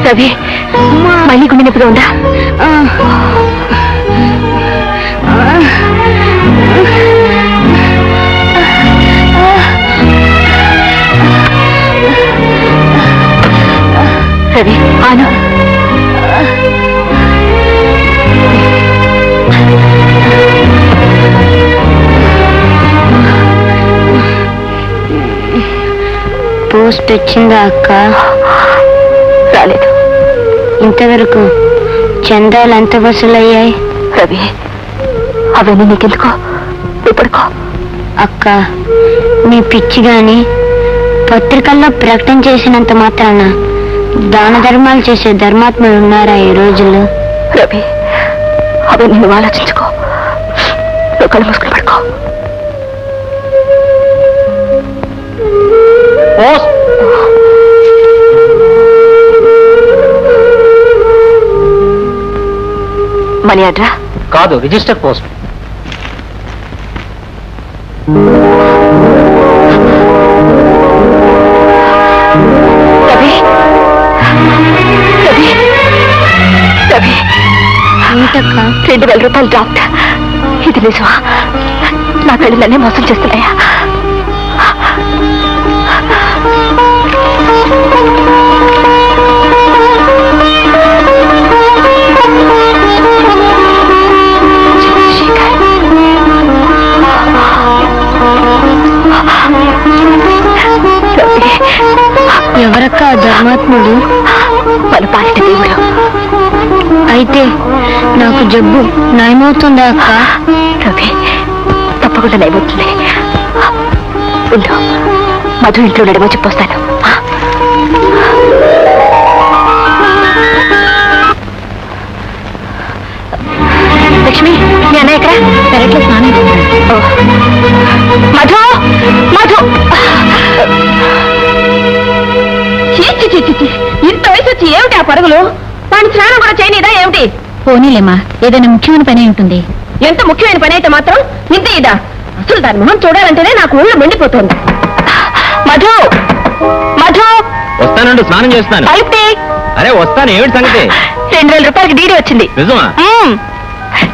రవి మళ్ళీ గుండె నొప్పిగా ఉందా? రవి ఆను పోస్ట్ వచ్చిందా అక్క? రాలేదు. ఇంతవరకు చందాలు ఎంత వసూలయ్యాయి? రవి అవన్నీ నీకెందుకో, ఇప్పుడుకో. అక్క మీ పిచ్చి గాని పత్రికల్లో ప్రకటన చేసినంత మాత్రాన దాన ధర్మాలు చేసే ధర్మాత్ములు ఉన్నారా ఈ రోజుల్లో? రవి అవన్నీ నువ్వు ఆలోచించుకో, నువ్వు కళ్ళు మూసుకుని పడుకో. మనీ ఆర్డరా? కాదు, రిజిస్టర్ పోస్ట్. రవి రవి రవి ఏంటక్క? 2000 రూపాయలు డ్రాఫ్ట్. ఇది నిజమా? నా కళ్ళనే మోసం చేస్తున్నాయా? ఎవరక్క ధర్మాత్ముడు? మన పాలిట దేవుడు. అయితే నాకు జబ్బు నయమవుతుందా అక్క? రవి తప్పకుండా నయమవుతుంది. ఉండు, మధు ఇంట్లో నడమో చెప్పొస్తాను. లక్ష్మి, మీ అన్నయ్య ఎక్కడ? పెరట్లో స్నానం చేస్తున్నాడు. మధు మధు ఇంత వయసు వచ్చి ఏమిటి ఆ పరుగులు? వాడిని స్నానం కూడా చేయనిదా ఏమిటి? పోనీలేమా, ఏదైనా ముఖ్యమైన పని ఉంటుంది. ఎంత ముఖ్యమైన పని అయితే మాత్రం ఇంత ఇదా? అసలు దాని మొహం చూడాలంటేనే నాకు ఊళ్ళో మండిపోతుంది. మధు మధు వస్తానండి, స్నానం చేస్తాను. పైప్టి. అరే వస్తాను, ఏమిటి సంగతి? 2000 రూపాయలకి డీడీ వచ్చింది. నిజమా?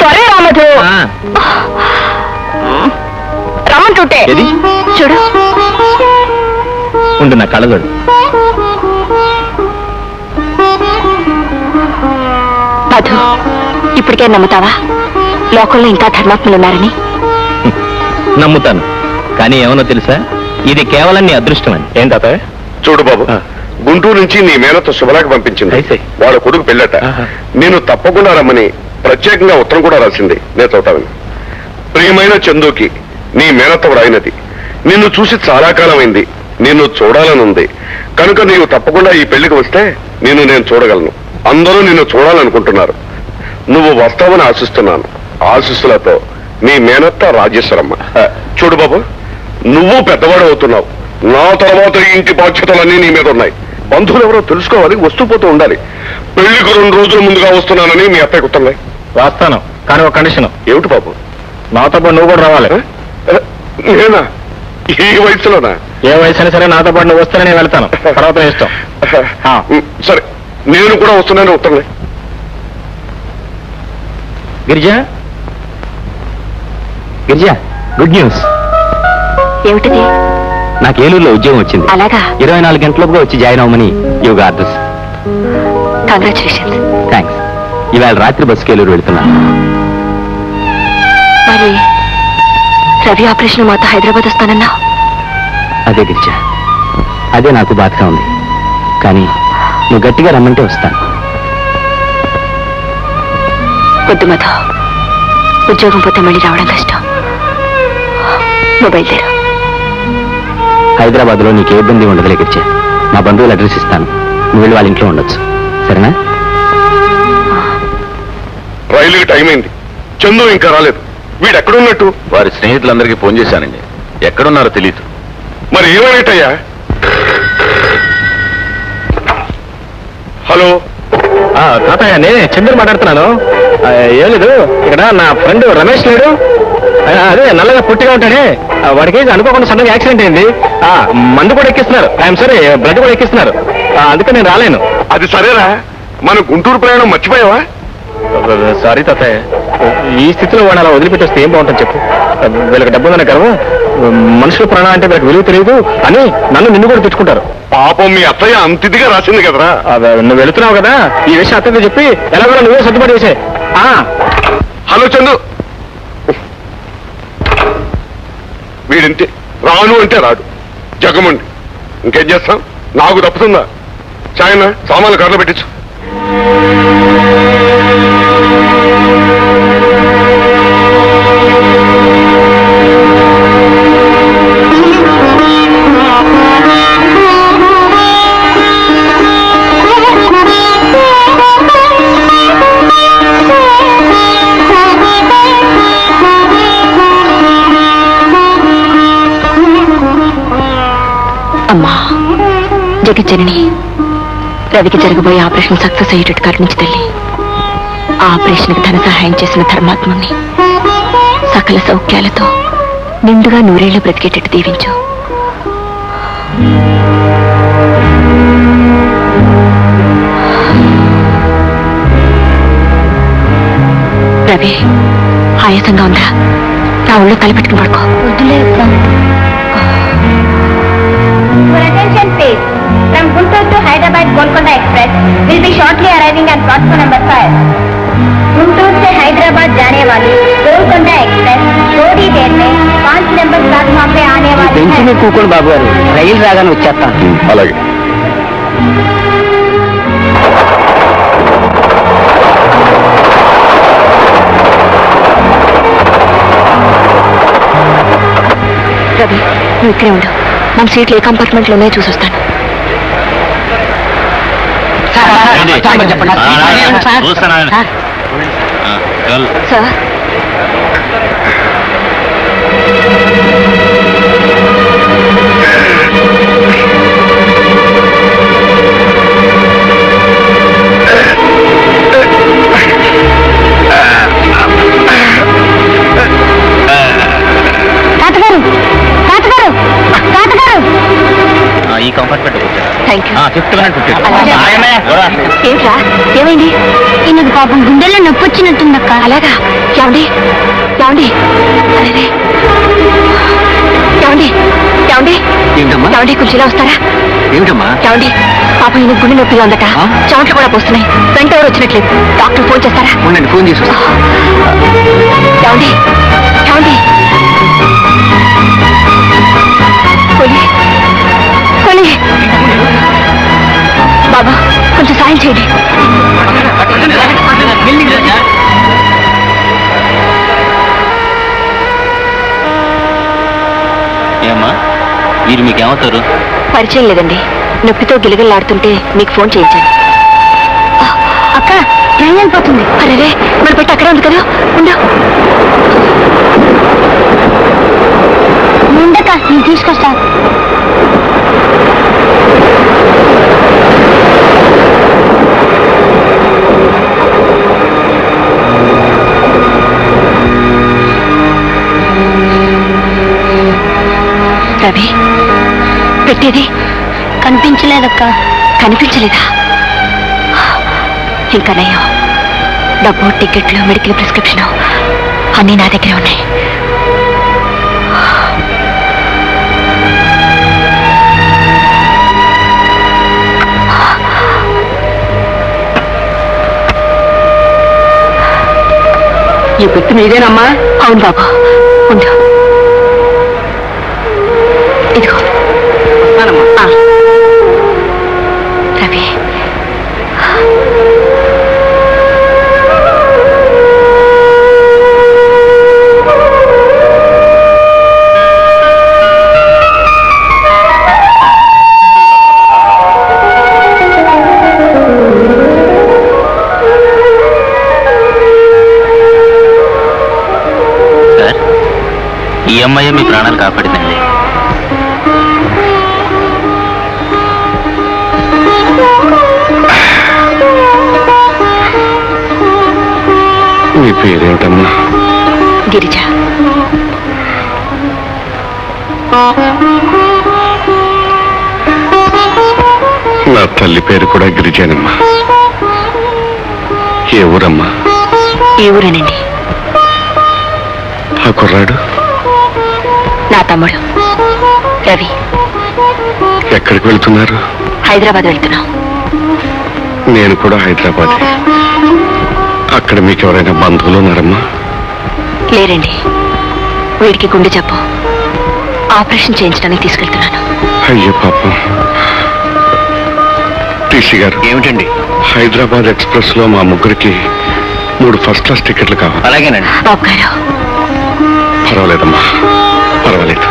త్వరగా రా మధు. రమ్మంటుంటే చూడు. ఉండు, నా కళ్ళజోడు. మధు, ఇప్పటికే నమ్ముతావా లోకంలో ఇంకా ధర్మాత్ములు ఉన్నారని? నమ్ముతాను, కానీ ఏమన్నా తెలుసా, ఇది కేవలం నీ అదృష్టం అని. ఏం తాత? చూడు బాబు, గుంటూరు నుంచి నీ మేనతో శుభలాకి పంపించింది. వాళ్ళ కొడుకు పెళ్ళట. నేను తప్పకుండా రమ్మని ప్రత్యేకంగా ఉత్తరం కూడా రాసింది. నేను చదువుతాను. ప్రియమైన చందుకి నీ మేనత్త రాయినది. నిన్ను చూసి చాలా కాలమైంది. నిన్ను చూడాలనుంది కనుక నీవు తప్పకుండా ఈ పెళ్లికి వస్తే నేను చూడగలను. అందరూ నిన్ను చూడాలనుకుంటున్నారు. నువ్వు వస్తావని ఆశిస్తున్నాను. ఆశీస్సులతో నీ మేనత్త రాజేశ్వరమ్మ. చూడు బాబు, నువ్వు పెద్దవాడు అవుతున్నావు. నా తర్వాత ఇంటి బాధ్యతలన్నీ నీ మీద ఉన్నాయి. బంధువులు ఎవరో తెలుసుకోవాలి, వస్తూ పోతూ ఉండాలి. పెళ్లికి 2 రోజుల ముందుగా వస్తున్నానని మీ అత్తయ్య గుర్తున్నాయి. వస్తాను, కానీ ఒక కండిషన్. ఏమిటి బాబు? నాతో పాటు నువ్వు కూడా రావాలి. నేనా? ఈ వయసులోనా? ఏ వయసు అయినా సరే నాతో పాటు నువ్వు వస్తేనే నేను వెళ్తాను. తర్వాత ఇష్టం. సరే, నేను కూడా వస్తున్నాను. ఉత్తరం. Girija, Girija, good news. ఏమిటిది? నాకు ఏలూరులో ఉద్యోగం వచ్చింది. అలాగా? 24 గంటలలోపుగా వచ్చి జాయిన్ అవ్వమని యువగా అడ్రస్. కంగ్రాచులేషన్స్. థ్యాంక్స్. ఇవాళ రాత్రి బస్సుకి ఏలూరు వెళ్తున్నా. మరి రవి ఆపరేషన్ మాతో హైదరాబాద్ వస్తానన్నా? అదే గిరిజ, అదే నాకు బాధగా ఉంది. కానీ నువ్వు గట్టిగా రమ్మంటే వస్తాను. వద్దు మధు, ఉద్యోగం పోతే మళ్ళీ రావడం కష్టం. నువ్వు బయలుదేరు. హైదరాబాద్ లో నీకు ఏ ఇబ్బంది ఉండదులే గిరిజ. మా బంధువులు అడ్రస్ ఇస్తాను, నువ్వు వెళ్ళి వాళ్ళ ఇంట్లో ఉండొచ్చు. సరేనా? రైలుకి టైం అయింది. చందు ఇంకా రాలేదు. వీడు ఎక్కడున్నట్టు? వారి స్నేహితులందరికీ ఫోన్ చేశానండి. ఎక్కడున్నారో తెలియదు. మరి ఏమైనట్టయ్యా? హలో తాతయ్య, నేనే చంద్రుడు మాట్లాడుతున్నాను. ఏం లేదు, ఇక్కడ నా ఫ్రెండ్ రమేష్ లేడు, అదే నల్లగా పుట్టిగా ఉంటాడే, వాడికి అనుకోకుండా సడన్గా యాక్సిడెంట్ అయింది. మందు కూడా ఎక్కిస్తున్నారు. ఐఎమ్ సారీ, బ్లడ్ కూడా ఎక్కిస్తున్నారు. అందుకే నేను రాలేను. అది సరేరా, మన గుంటూరు ప్రయాణం మర్చిపోయావా? సారీ తాతయ్య, ఈ స్థితిలో వాడు అలా వదిలిపెట్టేస్తే ఏం బాగుంటుంది చెప్పు. వీళ్ళకి డబ్బు ఉందనే గర్వం, మనుషుల ప్రాణం అంటే వీళ్ళకి విలువ తెలియదు అని నిన్ను కూడా తెచ్చుకుంటారు. పాపం మీ అత్తయ్య అంత ఇదిగా రాసింది కదరా. నువ్వు వెళుతున్నావు కదా, ఈ విషయం అత్తయ్యతో చెప్పి ఎలాగో నువ్వే సర్దుబాటు చేసే. హలో చందు, వీడింతే, రాను అంటే రాడు, జగమండి. ఇంకేం చేస్తాం, నాకు తప్పుతుందా? చాయన సామాన్లు కర్రలు పెట్టించు. అమ్మా జగజ్జనని, రవికి జరగబోయే ఆపరేషన్ సక్సెస్ అయ్యేటట్టు కరుణించి తల్లి. ఆ ఆపరేషన్కి ధన సహాయం చేసిన ధర్మాత్ముని సకల సౌఖ్యాలతో నిండుగా నూరేళ్లు బ్రతికేటట్టు దీవించు. రవి, ఆయాసంగా ఉందా? నా ఒళ్ళు కలిపెట్టుకుని పడుకో. Attention please. From Guntur to Hyderabad Golconda Express will be shortly arriving at platform number 5. Guntur से हैदराबाद जाने वाली गोलकोंडा एक्सप्रेस थोड़ी देर में 5 नंबर प्लेटफॉर्म पे आने वाली है. కూకోండి బాబు గారు, రైలు రాగానే వచ్చేస్తాను. అలాగే. రవి, నువ్వు ఇక్కడే ఉండు. మన సీట్లు ఏ కంపార్ట్మెంట్ లోనే చూసొస్తాను. సార్, ఈ కంపార్ట్మెంట్ థ్యాంక్ యూ. ఆయనే ఏంట్రా, ఏమైంది? ఈయనకు పాపం గుండెల్లో నొప్పి వచ్చినట్టుందక్క. అలాగా? ఏమండి ఏమండి అరే ఏమండి ఏమండి ఏమిటమ్మా? ఏమండి కుర్చీలో వస్తారా? ఏమిటమ్మా? ఏమండి పాపం ఈయన గుండె నొప్పిగా ఉందట, చెమట్లు కూడా పోస్తున్నాయి, వెంట ఎవరు వచ్చినట్లేదు. డాక్టర్ ఫోన్ చేస్తారా? ఉండండి, ఫోన్ చేసి ఏమండి ఏమండి పోనీ పోనీ బాబా, కొంచెం సాయం చేయండి. ఏమ్మా, మీరు మీకేమవుతారు? పరిచయం లేదండి, నొప్పితో గిలగిల్లాడుతుంటే మీకు ఫోన్ చేయించాను. అక్క ట్రైన్ వెళ్ళిపోతుంది. అరే, మన పెట్టి అక్కడే ఉంది కదా, ఉండు. ముందక్క, నేను తీసుకొస్తా. రవి, పెట్టేది కనిపించలేదక్క. కనిపించలేదా? ఇంకా నయ్యో, డబ్బు, టికెట్లు, మెడికల్ ప్రిస్క్రిప్షన్ అన్నీ నా దగ్గరే ఉన్నాయి. ఈ పెట్టి మీదేనమ్మా? అవును బాబు, ఉండు. ఇదిగో. రవి, ఈ అమ్మాయి మీ ప్రాణాలు కాపాడిందండి. మీ పేరేమిటమ్మా? గిరిజ. నా తల్లి పేరు కూడా గిరిజానమ్మా. ఏ ఊరమ్మా? ఈ ఊరేనండి. ఆ కుర్రాడు నా తమ్ముడు రవి. ఎక్కడికి వెళ్తున్నారు? హైదరాబాద్ వెళ్తున్నాం. నేను కూడా హైదరాబాద్. అక్కడ మీకు ఎవరైనా బంధువులు ఉన్నారమ్మా? లేరండి. వీడికి గుండె జబ్బు, ఆపరేషన్ చేయించడానికి తీసుకెళ్తున్నాను. అయ్యో పాపం. టీసీ గారు, ఏమిటండి? హైదరాబాద్ ఎక్స్ప్రెస్ లో మా ముగ్గురికి 3 ఫస్ట్ క్లాస్ టికెట్లు కావాలి. అలాగేనండి. బాబు గారు, పర్వాలేదమ్మా, పర్వాలేదు.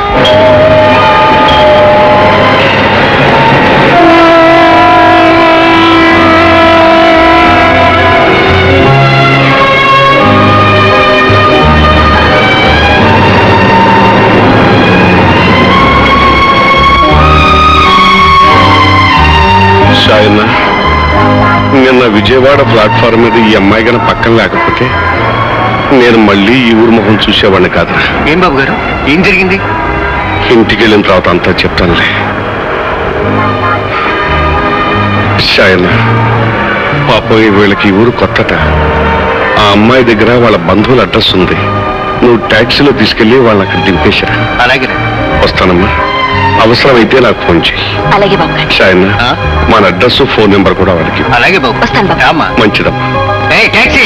షాయన్న, నిన్న విజయవాడ ప్లాట్ఫారం మీద ఈ అమ్మాయి గన పక్కన లేకపోతే నేను మళ్ళీ ఈ ఊరు మొహం చూసేవాడిని కాదురా. ఏం బాబు గారు, ఏం జరిగింది? ఇంటికి వెళ్ళిన తర్వాత అంతా చెప్తానులే. షాయన్న, పాపం వీళ్ళకి ఈ ఊరు కొత్తట. ఆ అమ్మాయి దగ్గర వాళ్ళ బంధువుల అడ్రస్ ఉంది. నువ్వు ట్యాక్సీలో తీసుకెళ్లి వాళ్ళని అక్కడ దింపేశారా? అలాగేనండి. వస్తానమ్మా. అవసరమైతే నాకు ఫోన్ చేయి. అలాగే బాబు గారు. షాయన్న, మన అడ్రస్, ఫోన్ నెంబర్ కూడా వాళ్ళకి. అలాగే బాబు. వస్తాను బాబు. మంచిదమ్మా. టాక్సీ